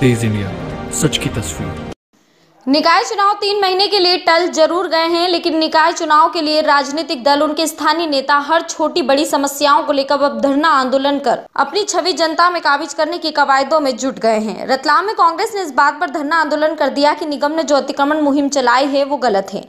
तेज India, सच की तस्वीर। निकाय चुनाव 3 महीने के लिए टल जरूर गए हैं, लेकिन निकाय चुनाव के लिए राजनीतिक दल, उनके स्थानीय नेता हर छोटी बड़ी समस्याओं को लेकर अब धरना आंदोलन कर अपनी छवि जनता में काबिज करने की कवायदों में जुट गए हैं। रतलाम में कांग्रेस ने इस बात पर धरना आंदोलन कर दिया कि निगम ने जो अतिक्रमण मुहिम चलाई है वो गलत है।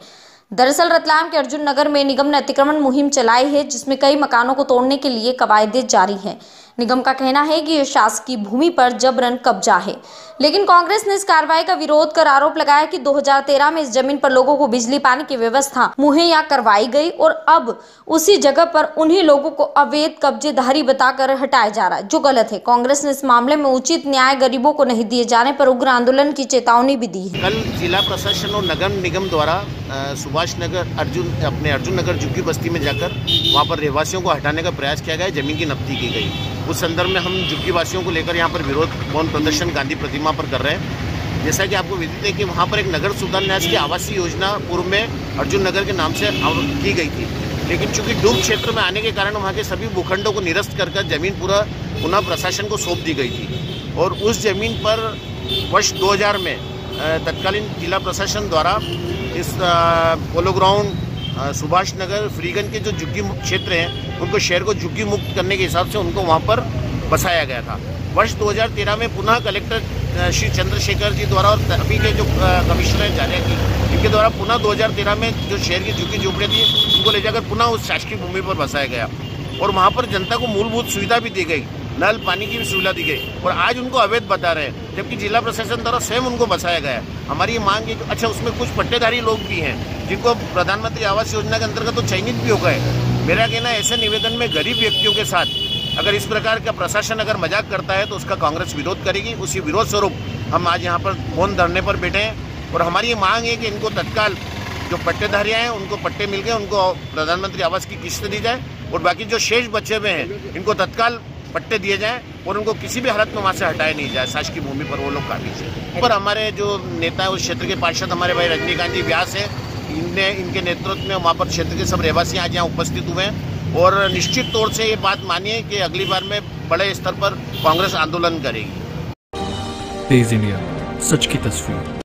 दरअसल रतलाम के अर्जुन नगर में निगम ने अतिक्रमण मुहिम चलाई है, जिसमें कई मकानों को तोड़ने के लिए कवायदे जारी हैं। निगम का कहना है कि यह शासकीय भूमि पर जबरन कब्जा है, लेकिन कांग्रेस ने इस कार्रवाई का विरोध कर आरोप लगाया कि 2013 में इस जमीन पर लोगों को बिजली पानी की व्यवस्था मुहैया करवाई गई और अब उसी जगह पर उन्हीं लोगों को अवैध कब्जेदारी बताकर हटाया जा रहा है, जो गलत है। कांग्रेस ने इस मामले में उचित न्याय गरीबों को नहीं दिए जाने पर उग्र आंदोलन की चेतावनी भी दी है। कल जिला प्रशासन और नगर निगम द्वारा सुभाष नगर अर्जुन नगर झुग्गी बस्ती में जाकर वहाँ पर रहवासियों को हटाने का प्रयास किया गया, जमीन की नब्ती की गई। उस संदर्भ में हम झुग्गी वासियों को लेकर यहाँ पर विरोध मौन प्रदर्शन गांधी प्रतिमा पर कर रहे हैं। जैसा कि आपको विदित है कि वहाँ पर एक नगर सुधार न्यास की आवासीय योजना पूर्व में अर्जुन नगर के नाम से की गई थी, लेकिन चूंकि डूब क्षेत्र में आने के कारण वहाँ के सभी भूखंडों को निरस्त कर जमीन पुनः प्रशासन को सौंप दी गई थी। और उस जमीन पर वर्ष 2000 में तत्कालीन जिला प्रशासन द्वारा इस पोलो ग्राउंड सुभाष नगर फ्रीगंज के जो झुग्गी क्षेत्र हैं उनको शहर को झुग्गी मुक्त करने के हिसाब से उनको वहाँ पर बसाया गया था। वर्ष 2013 में पुनः कलेक्टर श्री चंद्रशेखर जी द्वारा और अभी के जो कमिश्नर हैं जालिया की, इनके द्वारा पुनः 2013 में जो शहर की झुग्गी झोपड़ियाँ थी उनको ले जाकर पुनः उस शासकीय भूमि पर बसाया गया और वहाँ पर जनता को मूलभूत सुविधा भी दी गई, नल पानी की भी सुविधा दी गई और आज उनको अवैध बता रहे हैं, जबकि जिला प्रशासन द्वारा स्वयं उनको बसाया गया है। हमारी ये मांग है कि अच्छा उसमें कुछ पट्टेदारी लोग भी हैं जिनको प्रधानमंत्री आवास योजना के अंतर्गत तो चयनित भी हो गए। मेरा कहना है ऐसे निवेदन में गरीब व्यक्तियों के साथ अगर इस प्रकार का प्रशासन अगर मजाक करता है तो उसका कांग्रेस विरोध करेगी। उसी विरोध स्वरूप हम आज यहाँ पर मौन धरने पर बैठे हैं और हमारी ये मांग है कि इनको तत्काल जो पट्टेधारियाँ हैं उनको पट्टे मिल गए, उनको प्रधानमंत्री आवास की किस्त दी जाए और बाकी जो शेष बचे हुए हैं इनको तत्काल पट्टे दिए जाएं और उनको किसी भी हालत में वहाँ से हटाया नहीं जाए। शासकीय भूमि पर वो लोग काबिज है। पर हमारे जो नेता है उस क्षेत्र के पार्षद हमारे भाई रजनीकांत जी व्यास है, इनके नेतृत्व में वहाँ पर क्षेत्र के सब रहवासी आज यहाँ उपस्थित हुए हैं और निश्चित तौर से ये बात मानिए कि अगली बार में बड़े स्तर पर कांग्रेस आंदोलन करेगी। तेज इंडिया, सच की तस्वीर।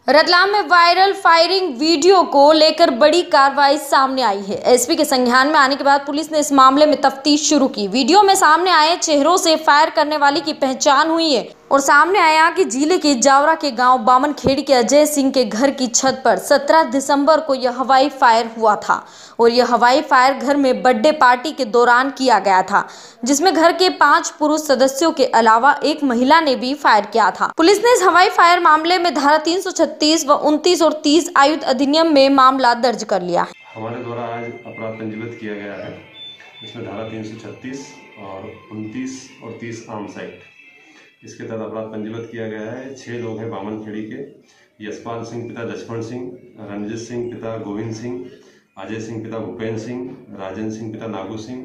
रतलाम में वायरल फायरिंग वीडियो को लेकर बड़ी कार्रवाई सामने आई है। एसपी के संज्ञान में आने के बाद पुलिस ने इस मामले में तफ्तीश शुरू की। वीडियो में सामने आए चेहरों से फायर करने वाली की पहचान हुई है और सामने आया कि जिले के जावरा के गांव बामनखेड़ी के अजय सिंह के घर की छत पर 17 दिसंबर को यह हवाई फायर हुआ था और यह हवाई फायर घर में बर्थडे पार्टी के दौरान किया गया था, जिसमें घर के 5 पुरुष सदस्यों के अलावा एक महिला ने भी फायर किया था। पुलिस ने इस हवाई फायर मामले में धारा 336 व 29 और 30 आयुध अधिनियम में मामला दर्ज कर लिया है। हमारे द्वारा आज अपराध पंजीबद्ध किया गया है, इसमें धारा 336 और 29 और 30 आर्म्स एक्ट, इसके तहत अपराध पंजीबद्ध किया गया है। 6 लोग हैं बामनखेड़ी के, यशपाल सिंह पिता लक्ष्मण सिंह, रणजीत सिंह पिता गोविंद सिंह, अजय सिंह पिता भूपेंद्र सिंह, राजेंद्र सिंह पिता नागू सिंह,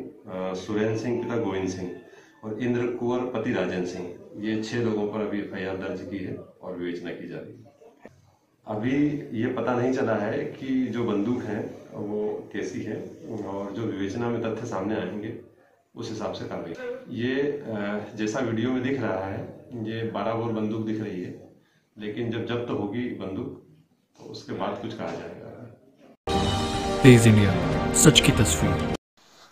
सुरेंद्र सिंह पिता गोविंद सिंह और इंद्र कुंवर पति राजेंद्र सिंह। ये 6 लोगों पर अभी FIR दर्ज की है और विवेचना की जा रही है। अभी ये पता नहीं चला है कि जो बंदूक है वो कैसी है और जो विवेचना में तथ्य सामने आएंगे उस हिसाब से कार्रवाई। ये जैसा वीडियो में दिख रहा है ये 12 बोर बंदूक दिख रही है, लेकिन जब जब्त होगी बंदूक तो उसके बाद कुछ कहा जाएगा। तेज इंडिया, सच की तस्वीर।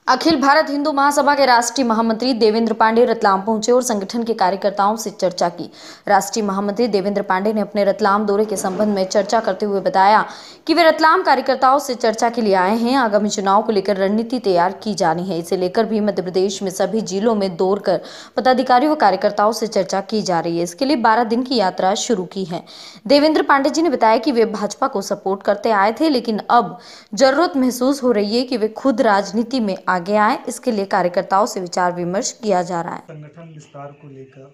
अखिल भारत हिंदू महासभा के राष्ट्रीय महामंत्री देवेंद्र पांडे रतलाम पहुंचे और संगठन के कार्यकर्ताओं से चर्चा की। राष्ट्रीय महामंत्री देवेंद्र पांडे ने अपने रतलाम दौरे के संबंध में चर्चा करते हुए बताया कि वे रतलाम कार्यकर्ताओं से चर्चा के लिए आए हैं। आगामी चुनाव को लेकर रणनीति तैयार की जानी है, इसे लेकर भी मध्य प्रदेश में सभी जिलों में दौड़ कर पदाधिकारियों व कार्यकर्ताओं से चर्चा की जा रही है। इसके लिए 12 दिन की यात्रा शुरू की है। देवेंद्र पांडे जी ने बताया कि वे भाजपा को सपोर्ट करते आए थे, लेकिन अब जरूरत महसूस हो रही है कि वे खुद राजनीति में आगे आए। इसके लिए कार्यकर्ताओं से विचार विमर्श किया जा रहा है। संगठन विस्तार को लेकर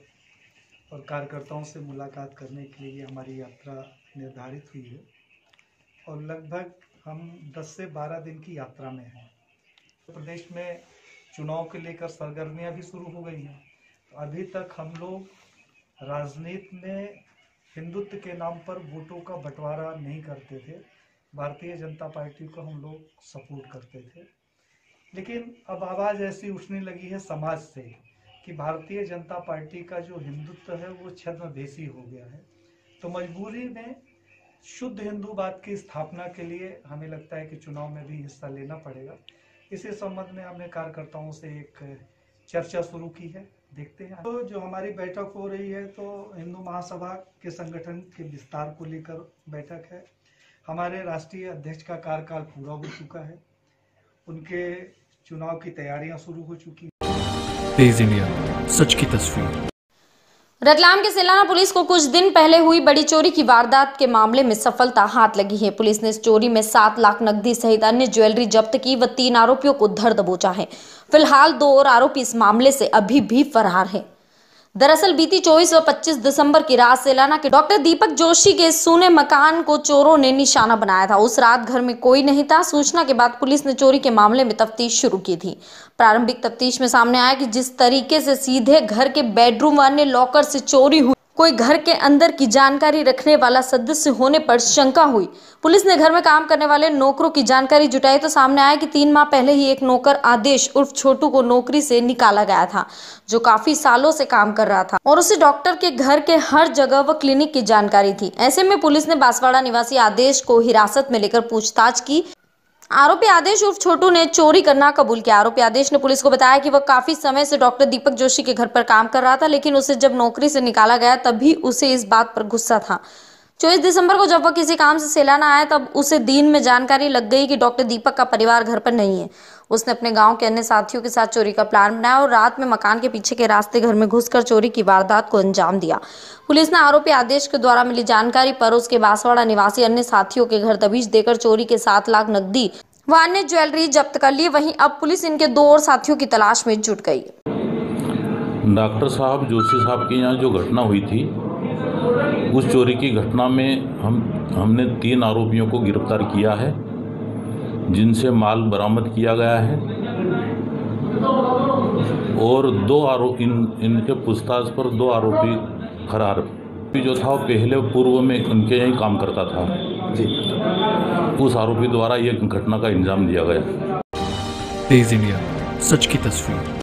और कार्यकर्ताओं से मुलाकात करने के लिए हमारी यात्रा निर्धारित हुई है और लगभग हम 10 से 12 दिन की यात्रा में हैं। प्रदेश में चुनाव के लेकर सरगर्मियां भी शुरू हो गई हैं। तो अभी तक हम लोग राजनीति में हिंदुत्व के नाम पर वोटों का बंटवारा नहीं करते थे। भारतीय जनता पार्टी को हम लोग सपोर्ट करते थे, लेकिन अब आवाज़ ऐसी उठने लगी है समाज से कि भारतीय जनता पार्टी का जो हिंदुत्व है वो छद्मवेशी हो गया है। तो मजबूरी में शुद्ध हिंदूवाद की स्थापना के लिए हमें लगता है कि चुनाव में भी हिस्सा लेना पड़ेगा। इसी संबंध में हमने कार्यकर्ताओं से एक चर्चा शुरू की है, देखते हैं। तो जो हमारी बैठक हो रही है तो हिंदू महासभा के संगठन के विस्तार को लेकर बैठक है। हमारे राष्ट्रीय अध्यक्ष का कार्यकाल पूरा हो चुका है, उनके चुनाव की तैयारियां शुरू हो चुकी हैं। तेज इंडिया, सच की तस्वीर। रतलाम के सेलाना पुलिस को कुछ दिन पहले हुई बड़ी चोरी की वारदात के मामले में सफलता हाथ लगी है। पुलिस ने इस चोरी में 7 लाख नकदी सहित अन्य ज्वेलरी जब्त की व 3 आरोपियों को धर दबोचा है। फिलहाल 2 और आरोपी इस मामले से अभी भी फरार हैं। दरअसल बीती 24 व 25 दिसंबर की रात सेलाना के डॉक्टर दीपक जोशी के सूने मकान को चोरों ने निशाना बनाया था। उस रात घर में कोई नहीं था। सूचना के बाद पुलिस ने चोरी के मामले में तफ्तीश शुरू की थी। प्रारंभिक तफ्तीश में सामने आया कि जिस तरीके से सीधे घर के बेडरूम व अन्य लॉकर से चोरी हुई, कोई घर के अंदर की जानकारी रखने वाला सदस्य होने पर शंका हुई। पुलिस ने घर में काम करने वाले नौकरों की जानकारी जुटाई तो सामने आया कि 3 माह पहले ही एक नौकर आदेश उर्फ छोटू को नौकरी से निकाला गया था, जो काफी सालों से काम कर रहा था और उसे डॉक्टर के घर के हर जगह व क्लिनिक की जानकारी थी। ऐसे में पुलिस ने बांसवाड़ा निवासी आदेश को हिरासत में लेकर पूछताछ की। आरोपी आदेश उर्फ छोटू ने चोरी करना कबूल किया। आरोपी आदेश ने पुलिस को बताया कि वह काफी समय से डॉक्टर दीपक जोशी के घर पर काम कर रहा था, लेकिन उसे जब नौकरी से निकाला गया तभी उसे इस बात पर गुस्सा था। 24 दिसंबर को जब वह किसी काम से सेलाना आया तब उसे दिन में जानकारी लग गई कि डॉक्टर दीपक का परिवार घर पर नहीं है। उसने अपने गांव के अन्य साथियों के साथ चोरी का प्लान बनाया और रात में मकान के पीछे के रास्ते घर में घुसकर चोरी की वारदात को अंजाम दिया। पुलिस ने आरोपी आदेश के द्वारा मिली जानकारी पर उसके बांसवाड़ा निवासी अन्य साथियों के घर दबिश देकर चोरी के 7 लाख नकदी व अन्य ज्वेलरी जब्त कर ली। वहीं अब पुलिस इनके 2 और साथियों की तलाश में जुट गई। डॉक्टर साहब जोशी साहब के यहाँ जो घटना हुई थी, उस चोरी की घटना में हमने 3 आरोपियों को गिरफ्तार किया है, जिनसे माल बरामद किया गया है और 2 आरोपी इनके पूछताछ पर 2 आरोपी फरार। जो था वो पहले पूर्व में उनके यहीं काम करता था जी। उस आरोपी द्वारा ये घटना का अंजाम दिया गया। तेज इंडिया, सच की तस्वीर।